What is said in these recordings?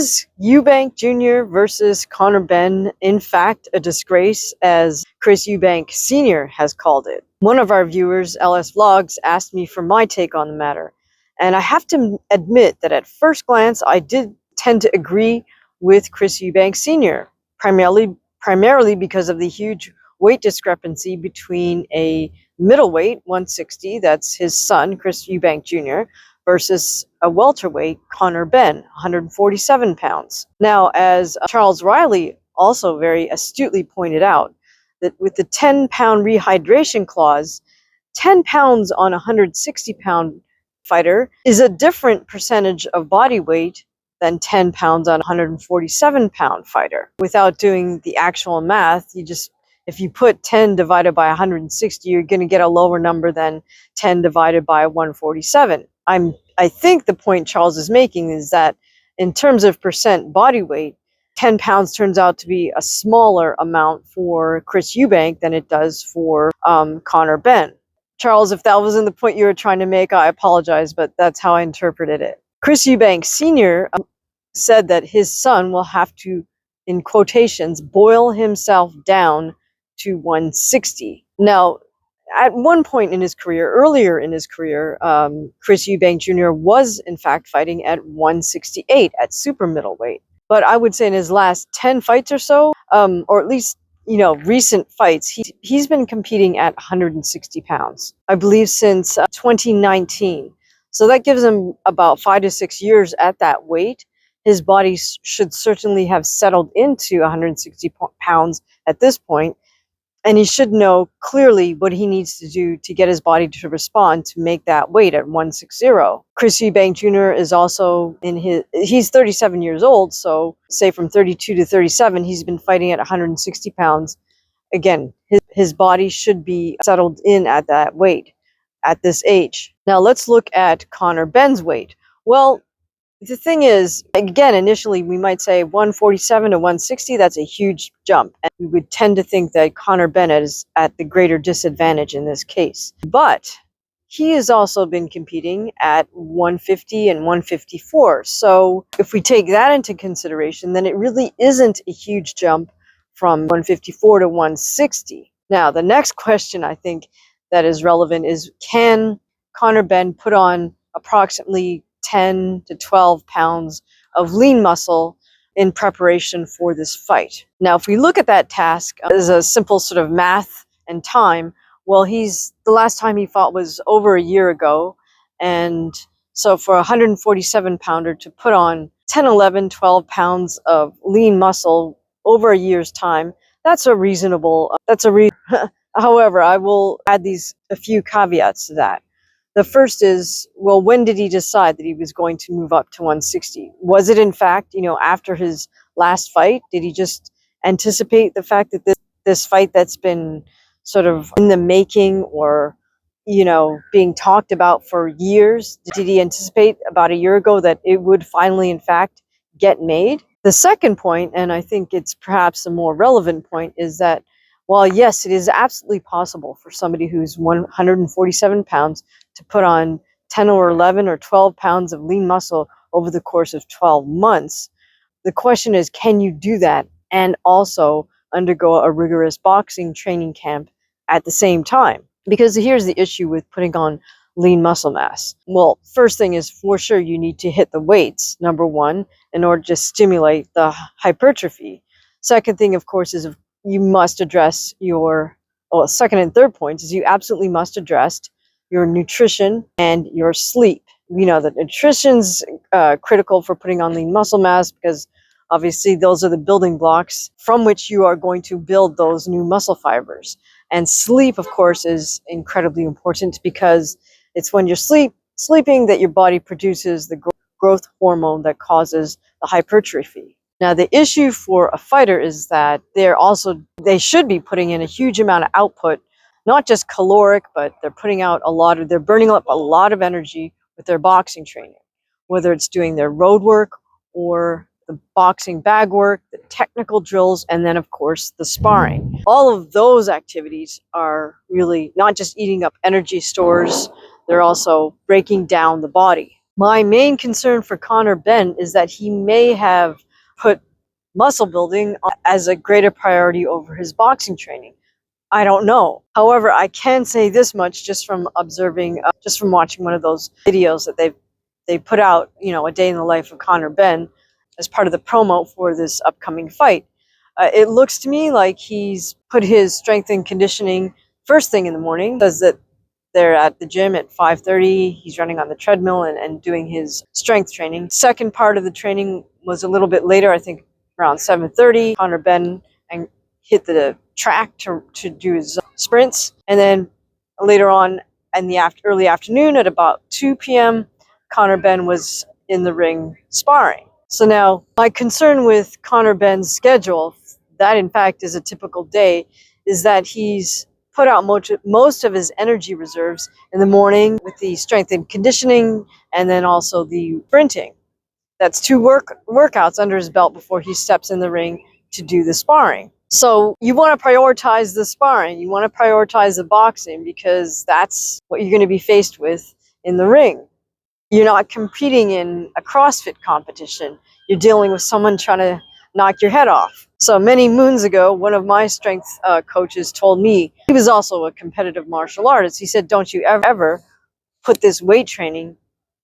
Is EUBANK Jr. versus Conor BENN in fact a disgrace, as Chris EUBANK Sr. has called it? One of our viewers, LS Vlogs, asked me for my take on the matter, and I have to admit that at first glance I did tend to agree with Chris EUBANK Sr., primarily because of the huge weight discrepancy between a middleweight, 160, that's his son, Chris EUBANK Jr., versus a welterweight, Conor BENN, 147 pounds. Now, as Charles Riley also very astutely pointed out, that with the 10-pound rehydration clause, 10 pounds on a 160-pound fighter is a different percentage of body weight than 10 pounds on a 147-pound fighter. Without doing the actual math, if you put 10 divided by 160, you're going to get a lower number than 10 divided by 147. I think the point Charles is making is that in terms of percent body weight, 10 pounds turns out to be a smaller amount for Chris EUBANK than it does for Conor BENN. Charles, if that wasn't the point you were trying to make, I apologize, but that's how I interpreted it. Chris EUBANK Sr. said that his son will have to, in quotations, boil himself down to 160. Now, at one point in his career, earlier in his career, Chris EUBANK Jr. was in fact fighting at 168 at super middleweight. But I would say in his last 10 fights or so, or at least recent fights, he's been competing at 160 pounds, I believe, since 2019. So that gives him about 5 to 6 years at that weight. His body should certainly have settled into 160 pounds at this point. And he should know clearly what he needs to do to get his body to respond to make that weight at 160. Chris EUBANK Jr. is also he's 37 years old, so say from 32 to 37, he's been fighting at 160 pounds. Again, his body should be settled in at that weight at this age. Now let's look at Conor BENN's weight. Well, the thing is, again, initially we might say 147 to 160, that's a huge jump. And we would tend to think that Conor BENN is at the greater disadvantage in this case. But he has also been competing at 150 and 154. So if we take that into consideration, then it really isn't a huge jump from 154 to 160. Now, the next question I think that is relevant is, can Conor BENN put on approximately 10 to 12 pounds of lean muscle in preparation for this fight? Now, if we look at that task as a simple sort of math and time, well, the last time he fought was over a year ago. And so for a 147 pounder to put on 10, 11, 12 pounds of lean muscle over a year's time, however, I will add a few caveats to that. The first is, well, when did he decide that he was going to move up to 160? Was it in fact, after his last fight? Did he just anticipate the fact that this fight that's been sort of in the making or, being talked about for years, did he anticipate about a year ago that it would finally, in fact, get made? The second point, and I think it's perhaps a more relevant point, is that while yes, it is absolutely possible for somebody who's 147 pounds to put on 10 or 11 or 12 pounds of lean muscle over the course of 12 months, the question is, can you do that and also undergo a rigorous boxing training camp at the same time? Because here's the issue with putting on lean muscle mass. Well, first thing is, for sure, you need to hit the weights, number one, in order to stimulate the hypertrophy. Second thing, of course, is you must address second and third points is you absolutely must address your nutrition and your sleep. We know that nutrition's critical for putting on lean muscle mass, because obviously those are the building blocks from which you are going to build those new muscle fibers. And sleep, of course, is incredibly important, because it's when you're sleeping that your body produces the growth hormone that causes the hypertrophy. Now, the issue for a fighter is that they should be putting in a huge amount of output, not just caloric, but they're burning up a lot of energy with their boxing training, whether it's doing their road work or the boxing bag work, the technical drills, and then, of course, the sparring. All of those activities are really not just eating up energy stores, they're also breaking down the body. My main concern for Conor BENN is that he may have put muscle building as a greater priority over his boxing training. I don't know. However, I can say this much just from observing, just from watching one of those videos that they put out, a day in the life of Conor BENN as part of the promo for this upcoming fight. It looks to me like he's put his strength and conditioning first thing in the morning. Says that they're at the gym at 5:30. He's running on the treadmill and doing his strength training. Second part of the training was a little bit later, I think around 7:30. Conor BENN and hit the track to do his sprints. And then later on in the early afternoon at about 2 p.m., Conor BENN was in the ring sparring. So now my concern with Conor BENN's schedule, that in fact is a typical day, is that he's put out most of his energy reserves in the morning with the strength and conditioning and then also the sprinting. That's two workouts under his belt before he steps in the ring to do the sparring. So you want to prioritize the sparring, you want to prioritize the boxing because that's what you're going to be faced with in the ring. You're not competing in a CrossFit competition. You're dealing with someone trying to knock your head off. So many moons ago, one of my strength coaches told me, he was also a competitive martial artist. He said, don't you ever put this weight training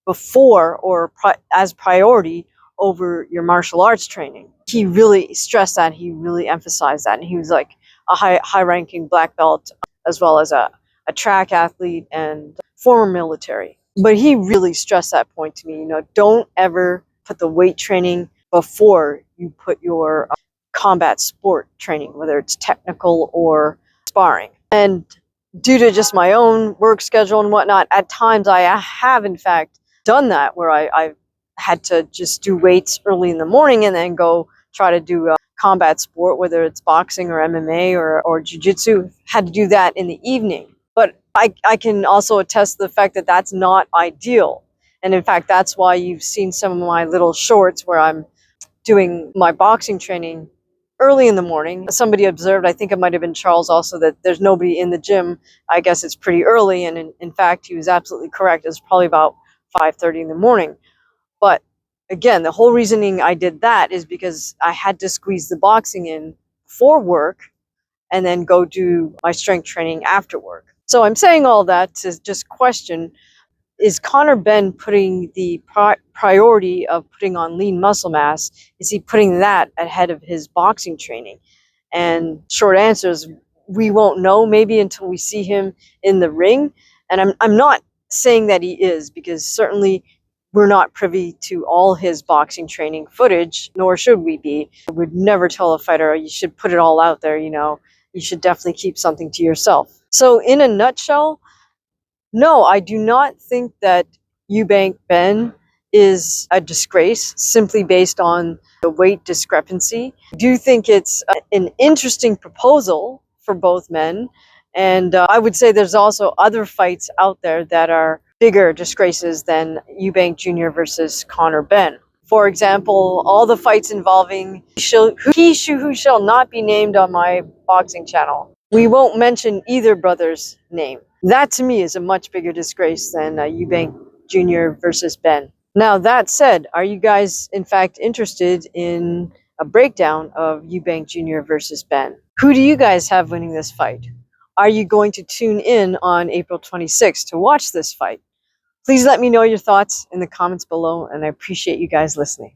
before or as priority over your martial arts training. He really stressed that. He really emphasized that. And he was like a high-ranking black belt as well as a track athlete and former military. But he really stressed that point to me. Don't ever put the weight training before you put your combat sport training, whether it's technical or sparring. And due to just my own work schedule and whatnot, at times I have in fact done that where I had to just do weights early in the morning and then go try to do a combat sport, whether it's boxing or MMA or jiu-jitsu. Had to do that in the evening. But I can also attest to the fact that that's not ideal. And in fact, that's why you've seen some of my little shorts where I'm doing my boxing training early in the morning. Somebody observed, I think it might have been Charles also, that there's nobody in the gym. I guess it's pretty early. And in fact, he was absolutely correct. It was probably about 5:30 in the morning. But again, the whole reasoning I did that is because I had to squeeze the boxing in before work and then go do my strength training after work. So I'm saying all that to just question, is Conor BENN putting the priority of putting on lean muscle mass, is he putting that ahead of his boxing training? And short answer is we won't know maybe until we see him in the ring. And I'm not saying that he is, because certainly we're not privy to all his boxing training footage, nor should we be. I would never tell a fighter, you should put it all out there, you should definitely keep something to yourself. So in a nutshell, no, I do not think that EUBANK BENN is a disgrace simply based on the weight discrepancy. I do think it's an interesting proposal for both men. And I would say there's also other fights out there that are bigger disgraces than EUBANK Jr. versus Conor BENN. For example, all the fights involving he who shall not be named on my boxing channel. We won't mention either brother's name. That to me is a much bigger disgrace than EUBANK Jr. versus BENN. Now that said, are you guys in fact interested in a breakdown of EUBANK Jr. versus BENN? Who do you guys have winning this fight? Are you going to tune in on April 26th to watch this fight? Please let me know your thoughts in the comments below, and I appreciate you guys listening.